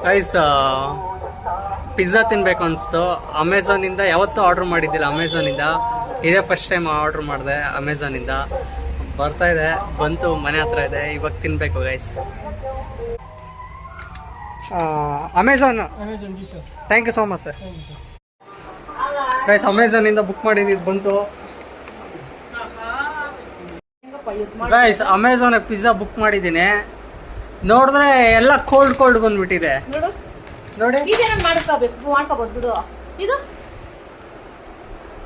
Guys pizza ತಿನ್ಬೇಕು ಅನಿಸ್ತು. ಅಮೆಝಾನಿಂದ ಯಾವತ್ತೂ ಆರ್ಡ್ರ್ ಮಾಡಿದ್ದಿಲ್ಲ. ಅಮೆಝಾನಿಂದ ಇದೇ ಫಸ್ಟ್ ಟೈಮ್ ಆರ್ಡ್ರ್ ಮಾಡಿದೆ. ಅಮೆಝಾನಿಂದ ಬರ್ತಾ ಇದೆ, ಬಂತು, ಮನೆ ಹತ್ರ ಇದೆ. ಇವಾಗ ತಿನ್ಬೇಕು guys. Amazon thank you so much sir. Guys ಅಮೆಝಾನಿಂದ ಬುಕ್ ಮಾಡಿದ್ದು ಬಂತು ಗೈಸ್. ಅಮೆಝಾನಿಗೆ ಪಿಜ್ಜಾ ಬುಕ್ ಮಾಡಿದ್ದೀನಿ. ನೋಡಿದ್ರೆ ಎಲ್ಲ ಕೋಲ್ಡ್ ಬಂದ್ಬಿಟ್ಟಿದೆ ನೋಡಿ.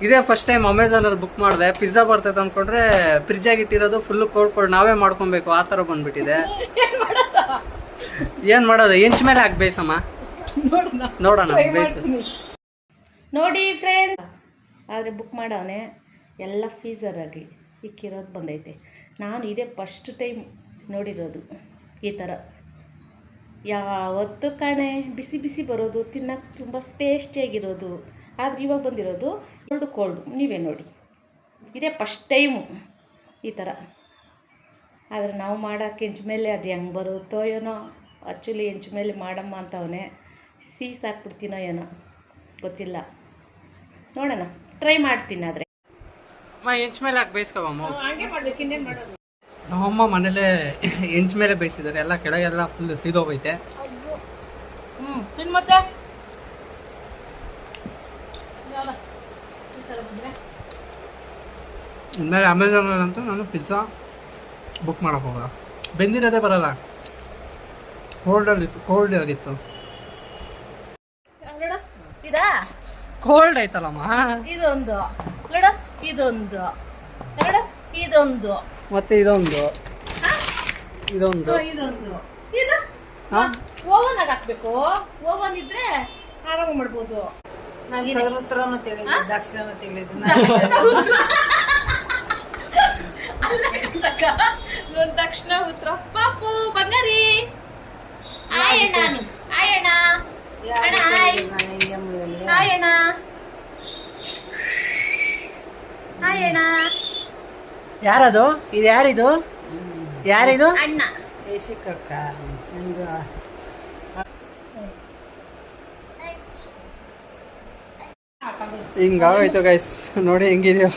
ಇದೇ ಫಸ್ಟ್ ಟೈಮ್ ಅಮೆಝಾನಲ್ಲಿ ಬುಕ್ ಮಾಡಿದೆ. ಪಿಜ್ಜಾ ಬರ್ತೈತೆ ಅನ್ಕೊಂಡ್ರೆ ಫ್ರಿಜ್ ಆಗಿ ಇಟ್ಟಿರೋದು ಫುಲ್ ಕೋಲ್ಡ್ ನಾವೇ ಮಾಡ್ಕೊಬೇಕು ಆ ಥರ ಬಂದ್ಬಿಟ್ಟಿದೆ. ಏನ್ ಮಾಡೋದು, ಇಂಚ್ ಮೇಲೆ ಹಾಕಿ ಬೇಯಿಸಮ್ಮ, ನೋಡೋಣ ಬೇಯಿಸು. ನೋಡಿ ಫ್ರೆಂಡ್ಸ್, ಆದರೆ ಬುಕ್ ಮಾಡವನೆ ಎಲ್ಲ ಫೀಸರ್ ಆಗಿ ಇಕ್ಕಿರೋದು ಬಂದೈತೆ. ನಾನು ಇದೇ ಫಸ್ಟ್ ಟೈಮ್ ನೋಡಿರೋದು ಈ ಥರ. ಯಾವತ್ತು ಕಣೆ ಬಿಸಿ ಬಿಸಿ ಬರೋದು, ತಿನ್ನೋಕ್ಕೆ ತುಂಬ ಟೇಸ್ಟಿಯಾಗಿರೋದು. ಆದರೆ ಇವಾಗ ಬಂದಿರೋದು ಕೋಲ್ಡು. ನೀವೇ ನೋಡಿ, ಇದೇ ಫಸ್ಟ್ ಟೈಮು ಈ ಥರ. ಆದರೆ ನಾವು ಮಾಡೋಕ್ಕೆ ಹೆಂಚು ಮೇಲೆ ಅದು ಹೆಂಗೆ ಬರುತ್ತೋ ಏನೋ. ಆ್ಯಕ್ಚುಲಿ ಹೆಂಚು ಮೇಲೆ ಮಾಡಮ್ಮ ಅಂತವನೇ, ಸಾಕ್ಬಿಡ್ತೀನೋ ಏನೋ ಗೊತ್ತಿಲ್ಲ. ನೋಡೋಣ, ಟ್ರೈ ಮಾಡ್ತೀನಿ. ಆದರೆ ಹೆಂಚ್ ಮೇಲೆ ಹಾಕಿ ಬೇಯಿಸ್ಕೊಬಮ್ಮ. ನಮ್ಮಮ್ಮ ಮನೇಲೆ ಹೆಂಚ್ ಮೇಲೆ ಬೇಯಿಸಿದ್ದಾರೆ. ಎಲ್ಲ ಕೆಳಗೆಲ್ಲ ಫುಲ್ ಸೀದೋಗೈತೆ. ಮತ್ತೆ ಇನ್ಮೇಲೆ ಅಮೆಝಾನಲ್ಲಂತೂ ನಾನು ಪಿಜ್ಜಾ ಬುಕ್ ಮಾಡೋಕೆ ಹೋಗಲ್ಲ. ಬೆಂದಿರೋದೇ ಬರಲ್ಲ, ಕೋಲ್ಡ್ ಆಗಿತ್ತು. ಇದಾ ಕೋಲ್ಡ್ ಆಯ್ತಲ್ಲಮ್ಮ. ಇದೊಂದು ನೋಡ, ಇದೊಂದು ನೋಡ, ಇದೊಂದು ಮತ್ತೆ ಇದೊಂದು ಇದೊಂದು ಇದೊಂದು ಇದು ಓವನ್ ಆಗಿ ಹಾಕ್ಬೇಕು. ಓವನ್ ಇದ್ರೆ ಆರಾಮ ಮಾಡ್ಬೋದು. ದಕ್ಷಿಣ ಉತ್ತರ ಪಾಪು ಬಂಗಾರಿ. ಆಯಣ್ಣ ಆಯಣ್ಣ ಆಯಣ್ಣ ಆಯಣ್ಣ. ಯಾರದು? ಇದು ಯಾರಿದು? ಯಾರಿದು? ಅಣ್ಣ. ಹಿಂಗಾಗೋಯ್ತು ಗೈಸ್, ನೋಡಿ ಹೆಂಗಿದೆಯೋ.